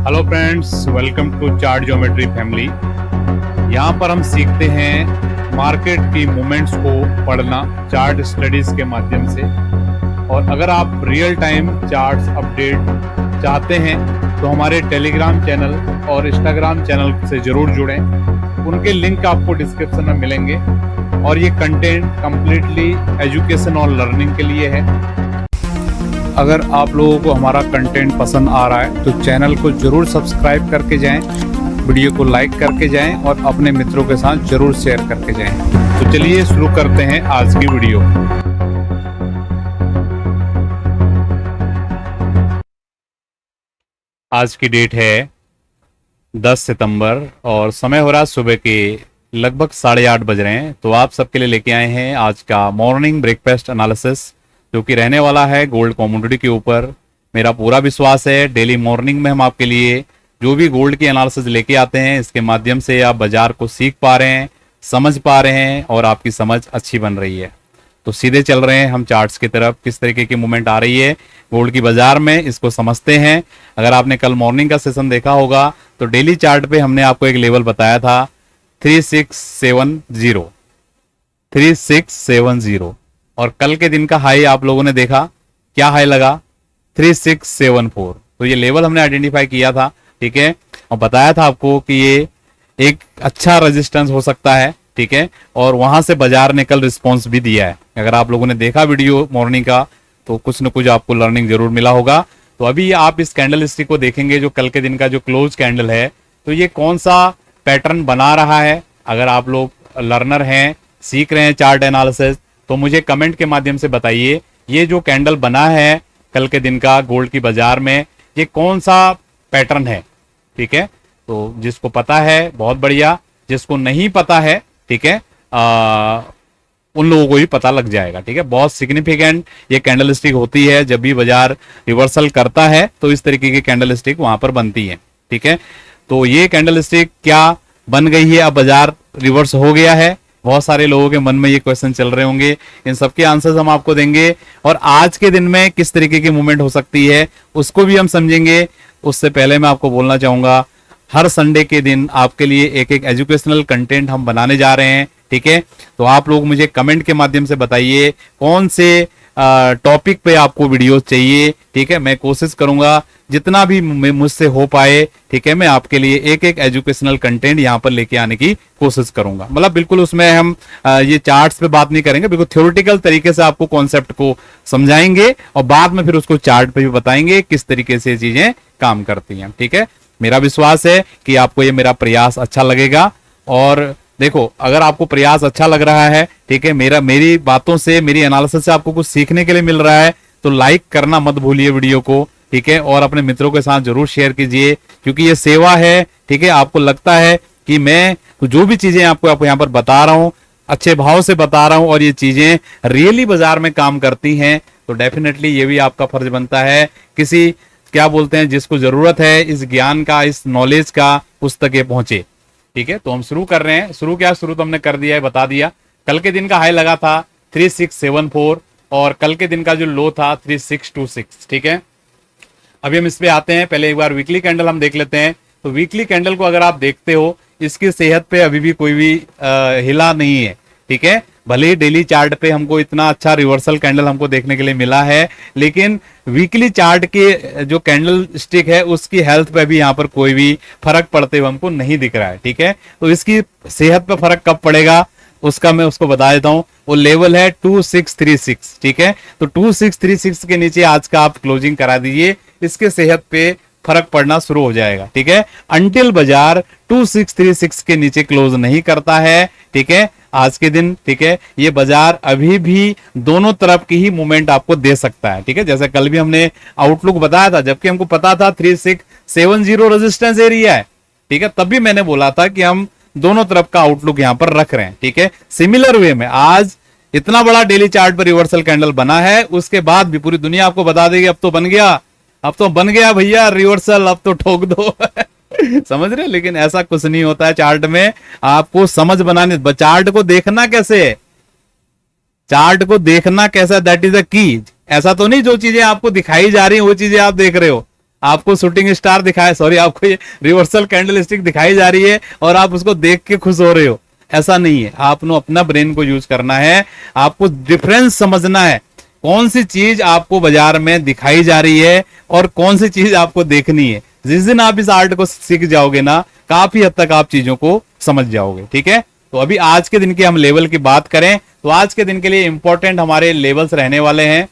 Hello friends, welcome to chart geometry family. यहाँ पर हम सीखते हैं मार्केट की मूवमेंट्स को पढ़ना चार्ट स्टडीज के माध्यम से। और अगर आप रियल टाइम चार्ट्स अपडेट चाहते हैं तो हमारे टेलीग्राम चैनल और इंस्टाग्राम चैनल से ज़रूर जुड़ें। उनके लिंक आपको डिस्क्रिप्शन में मिलेंगे और ये कंटेंट कम्प्लीटली एजुकेशन और लर्निंग के लिए है। अगर आप लोगों को हमारा कंटेंट पसंद आ रहा है तो चैनल को जरूर सब्सक्राइब करके जाएं, वीडियो को लाइक करके जाएं और अपने मित्रों के साथ जरूर शेयर करके जाएं। तो चलिए शुरू करते हैं आज की वीडियो। आज की डेट है 10 सितंबर और समय हो रहा है सुबह के लगभग 8:30 बज रहे हैं। तो आप सबके लिए लेके आए हैं आज का मॉर्निंग ब्रेकफास्ट एनालिसिस, जो कि रहने वाला है गोल्ड कमोडिटी के ऊपर। मेरा पूरा विश्वास है डेली मॉर्निंग में हम आपके लिए जो भी गोल्ड की एनालिसिस लेके आते हैं, इसके माध्यम से आप बाजार को सीख पा रहे हैं, समझ पा रहे हैं और आपकी समझ अच्छी बन रही है। तो सीधे चल रहे हैं हम चार्ट्स की तरफ। किस तरीके की मूवमेंट आ रही है गोल्ड की बाजार में, इसको समझते हैं। अगर आपने कल मॉर्निंग का सेशन देखा होगा तो डेली चार्ट पे हमने आपको एक लेवल बताया था 3670 और कल के दिन का हाई आप लोगों ने देखा, क्या हाई लगा 3674। तो ये लेवल हमने आइडेंटिफाई किया था, ठीक है, और बताया था आपको कि ये एक अच्छा रेजिस्टेंस हो सकता है, ठीक है। और वहां से बाजार ने कल रिस्पॉन्स भी दिया है। अगर आप लोगों ने देखा वीडियो मॉर्निंग का तो कुछ न कुछ आपको लर्निंग जरूर मिला होगा। तो अभी आप इस कैंडल स्टिक को देखेंगे, जो कल के दिन का जो क्लोज कैंडल है, तो ये कौन सा पैटर्न बना रहा है। अगर आप लोग लर्नर हैं, सीख रहे हैं चार्ट एनालिसिस, तो मुझे कमेंट के माध्यम से बताइए ये जो कैंडल बना है कल के दिन का गोल्ड की बाजार में, ये कौन सा पैटर्न है, ठीक है। तो जिसको पता है बहुत बढ़िया, जिसको नहीं पता है, ठीक है, उन लोगों को भी पता लग जाएगा, ठीक है। बहुत सिग्निफिकेंट ये कैंडल स्टिक होती है। जब भी बाजार रिवर्सल करता है तो इस तरीके की कैंडल स्टिक वहां पर बनती है, ठीक है। तो ये कैंडल स्टिक क्या बन गई है, अब बाजार रिवर्स हो गया है। बहुत सारे लोगों के मन में ये क्वेश्चन चल रहे होंगे, इन सबके आंसर्स हम आपको देंगे। और आज के दिन में किस तरीके की मूवमेंट हो सकती है उसको भी हम समझेंगे। उससे पहले मैं आपको बोलना चाहूंगा, हर संडे के दिन आपके लिए एक एक एजुकेशनल कंटेंट हम बनाने जा रहे हैं, ठीक है। तो आप लोग मुझे कमेंट के माध्यम से बताइए कौन से टॉपिक पे आपको वीडियोस चाहिए, ठीक है। मैं कोशिश करूंगा जितना भी मुझसे हो पाए, ठीक है, मैं आपके लिए एक एक एजुकेशनल कंटेंट यहाँ पर लेके आने की कोशिश करूंगा। मतलब बिल्कुल उसमें हम ये चार्ट्स पे बात नहीं करेंगे, बिल्कुल थ्योरेटिकल तरीके से आपको कॉन्सेप्ट को समझाएंगे और बाद में फिर उसको चार्ट पे भी बताएंगे किस तरीके से चीजें काम करती हैं, ठीक है। मेरा विश्वास है कि आपको ये मेरा प्रयास अच्छा लगेगा। और देखो, अगर आपको प्रयास अच्छा लग रहा है, ठीक है, मेरी बातों से, मेरी एनालिसिस से आपको कुछ सीखने के लिए मिल रहा है, तो लाइक करना मत भूलिए वीडियो को, ठीक है। और अपने मित्रों के साथ जरूर शेयर कीजिए, क्योंकि ये सेवा है, ठीक है। आपको लगता है कि मैं जो भी चीजें आपको यहाँ पर बता रहा हूं अच्छे भाव से बता रहा हूं और ये चीजें रियली बाजार में काम करती हैं, तो डेफिनेटली ये भी आपका फर्ज बनता है किसी, क्या बोलते हैं, जिसको जरूरत है इस ज्ञान का, इस नॉलेज का, उस तक ये पहुंचे, ठीक है। तो हम शुरू कर रहे हैं। शुरू तो हमने कर दिया है, बता दिया। कल के दिन का हाई लगा था 3674 और कल के दिन का जो लो था 3626, ठीक है। अभी हम इस पे आते हैं। पहले एक बार वीकली कैंडल हम देख लेते हैं। तो वीकली कैंडल को अगर आप देखते हो, इसकी सेहत पे अभी भी कोई भी हिला नहीं है, ठीक है। भले ही डेली चार्ट पे हमको इतना अच्छा रिवर्सल कैंडल हमको देखने के लिए मिला है, लेकिन वीकली चार्ट के जो कैंडल स्टिक है उसकी हेल्थ पे भी यहाँ पर कोई भी फर्क पड़ते हुए हमको नहीं दिख रहा है, ठीक है। तो इसकी सेहत पे फर्क कब पड़ेगा उसका मैं उसको बता देता हूं। वो लेवल है 2636, ठीक है। तो 2636 के नीचे आज का आप क्लोजिंग करा दीजिए, इसके सेहत पे फर्क पड़ना शुरू हो जाएगा, ठीक है। अंटिल बाजार 2636 के नीचे क्लोज नहीं करता है, ठीक है, आज के दिन, ठीक है, ये बाजार अभी भी दोनों तरफ की ही मूवमेंट आपको दे सकता है, ठीक है। जैसे कल भी हमने आउटलुक बताया था, जबकि हमको पता था 3670 रेजिस्टेंस एरिया है, ठीक है, तब भी मैंने बोला था कि हम दोनों तरफ का आउटलुक यहां पर रख रहे हैं, ठीक है। सिमिलर वे में आज इतना बड़ा डेली चार्ट पर रिवर्सल कैंडल बना है, उसके बाद भी पूरी दुनिया आपको बता देगी अब तो बन गया, अब तो बन गया भैया रिवर्सल, अब तो ठोक दो समझ रहे। लेकिन ऐसा कुछ नहीं होता है चार्ट में। आपको समझ बनाने, चार्ट को देखना कैसे है, चार्ट को देखना कैसा, दैट इज द की। ऐसा तो नहीं जो चीजें आपको दिखाई जा रही हैं वो चीजें आप देख रहे हो। आपको शूटिंग स्टार दिखाया, सॉरी आपको ये रिवर्सल कैंडल स्टिक दिखाई जा रही है और आप उसको देख के खुश हो रहे हो, ऐसा नहीं है। आपने अपना ब्रेन को यूज करना है, आपको डिफरेंस समझना है, कौन सी चीज आपको बाजार में दिखाई जा रही है और कौन सी चीज आपको देखनी है। जिस दिन आप इस आर्ट को सीख जाओगे ना, काफी हद तक आप चीजों को समझ जाओगे, ठीक है। तो अभी आज के दिन के हम लेवल की बात करें तो आज के दिन के लिए इंपॉर्टेंट हमारे लेवल्स रहने वाले हैं।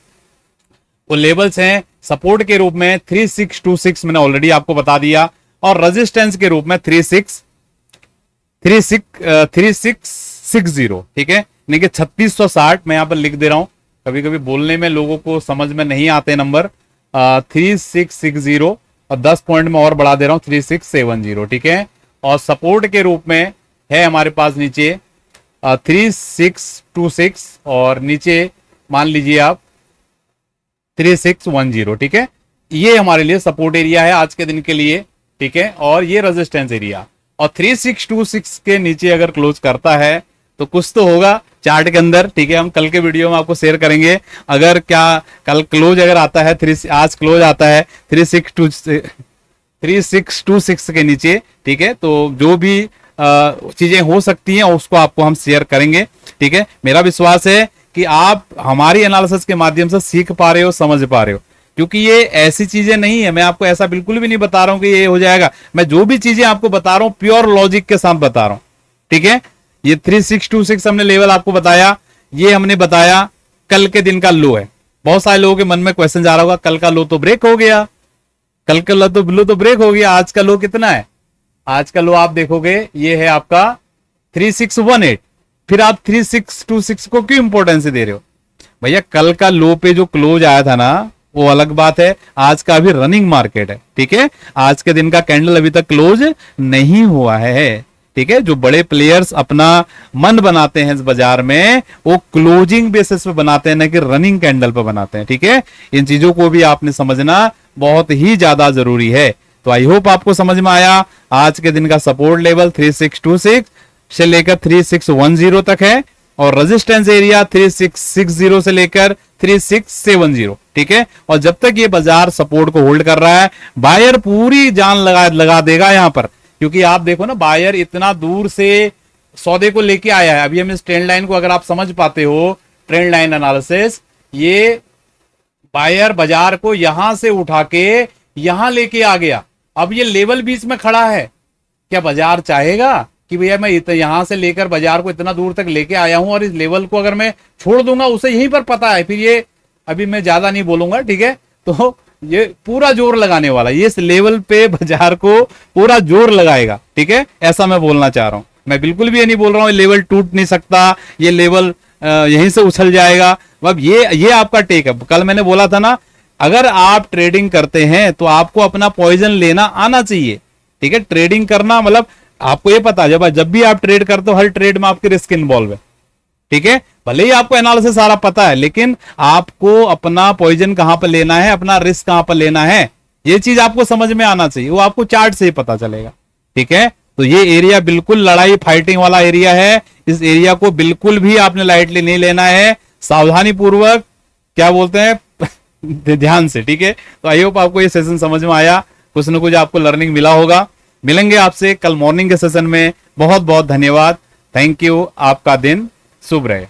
वो लेवल्स हैं सपोर्ट के रूप में 3626 मैंने ऑलरेडी आपको बता दिया, और रेजिस्टेंस के रूप में 3660, ठीक है, यानी कि 3660 मैं यहां पर लिख दे रहा हूं। कभी कभी बोलने में लोगों को समझ में नहीं आते नंबर, 3660 और 10 पॉइंट में और बढ़ा दे रहा हूं 3670, ठीक है। और सपोर्ट के रूप में है हमारे पास नीचे 3626 और नीचे मान लीजिए आप 3610, ठीक है। ये हमारे लिए सपोर्ट एरिया है आज के दिन के लिए, ठीक है। और ये रेजिस्टेंस एरिया, और 3626 के नीचे अगर क्लोज करता है तो कुछ तो होगा चार्ट के अंदर, ठीक है। हम कल के वीडियो में आपको शेयर करेंगे, अगर क्या कल क्लोज अगर आता है आज क्लोज आता है 3626 के नीचे, ठीक है, तो जो भी चीजें हो सकती हैं उसको आपको हम शेयर करेंगे, ठीक है। मेरा विश्वास है कि आप हमारी एनालिसिस के माध्यम से सीख पा रहे हो, समझ पा रहे हो, क्योंकि ये ऐसी चीजें नहीं है, मैं आपको ऐसा बिल्कुल भी नहीं बता रहा हूं कि ये हो जाएगा। मैं जो भी चीजें आपको बता रहा हूं प्योर लॉजिक के साथ बता रहा हूं, ठीक है। ये 3626 हमने लेवल आपको बताया, ये हमने बताया कल के दिन का लो है। बहुत सारे लोगों के मन में क्वेश्चन जा रहा होगा, कल का लो तो ब्रेक हो गया, कल का लो तो ब्रेक हो गया, आज का लो कितना है? आज का लो आप देखोगे ये है आपका 3618, फिर आप 3626 को क्यों इंपॉर्टेंस दे रहे हो? भैया कल का लो पे जो क्लोज आया था ना वो अलग बात है, आज का अभी रनिंग मार्केट है, ठीक है। आज के दिन का कैंडल अभी तक क्लोज नहीं हुआ है, ठीक है। जो बड़े प्लेयर्स अपना मन बनाते हैं इस बाजार में वो क्लोजिंग बेसिस पे बनाते हैं, ना कि रनिंग कैंडल पे बनाते हैं, ठीक है। इन चीजों को भी आपने समझना बहुत ही ज्यादा जरूरी है। तो आई होप आपको समझ में आया। आज के दिन का सपोर्ट लेवल 3626 से लेकर 3610 तक है, और रेजिस्टेंस एरिया 3660 से लेकर 3670, ठीक है। और जब तक ये बाजार सपोर्ट को होल्ड कर रहा है, बायर पूरी जान लगा देगा यहां पर, क्योंकि आप देखो ना बायर इतना दूर से सौदे को लेके आया है। अभी हम इस ट्रेंड लाइन को अगर आप समझ पाते हो, ट्रेंड लाइन एनालिसिस, ये बायर बाजार को यहां से उठा के यहां लेके आ गया। अब ये लेवल बीच में खड़ा है, क्या बाजार चाहेगा कि भैया मैं यहां से लेकर बाजार को इतना दूर तक लेके आया हूं और इस लेवल को अगर मैं छोड़ दूंगा, उसे यहीं पर पता है, फिर ये अभी मैं ज्यादा नहीं बोलूंगा, ठीक है। तो ये पूरा जोर लगाने वाला, ये इस लेवल पे बाजार को पूरा जोर लगाएगा, ठीक है। ऐसा मैं बोलना चाह रहा हूं, मैं बिल्कुल भी ये नहीं बोल रहा हूं लेवल टूट नहीं सकता, ये लेवल यहीं से उछल जाएगा। अब ये आपका टेक है। कल मैंने बोला था ना, अगर आप ट्रेडिंग करते हैं तो आपको अपना पॉइजन लेना आना चाहिए, ठीक है। ट्रेडिंग करना मतलब आपको ये पता है, जब भी आप ट्रेड करते हो हर ट्रेड में आपकी रिस्क इन्वॉल्व है, ठीक है। भले ही आपको एनालिसिस सारा पता है, लेकिन आपको अपना पॉइजन कहां पर लेना है, अपना रिस्क कहां पर लेना है, ये चीज आपको समझ में आना चाहिए। वो आपको चार्ट से ही पता चलेगा, ठीक है। तो ये एरिया बिल्कुल लड़ाई फाइटिंग वाला एरिया है, इस एरिया को बिल्कुल भी आपने लाइटली नहीं लेना है, सावधानी पूर्वक, क्या बोलते हैं ध्यान से, ठीक है। तो आई होप आपको ये सेशन समझ में आया, कुछ ना कुछ आपको लर्निंग मिला होगा। मिलेंगे आपसे कल मॉर्निंग के सेशन में। बहुत बहुत धन्यवाद, थैंक यू, आपका दिन शुभ रहे।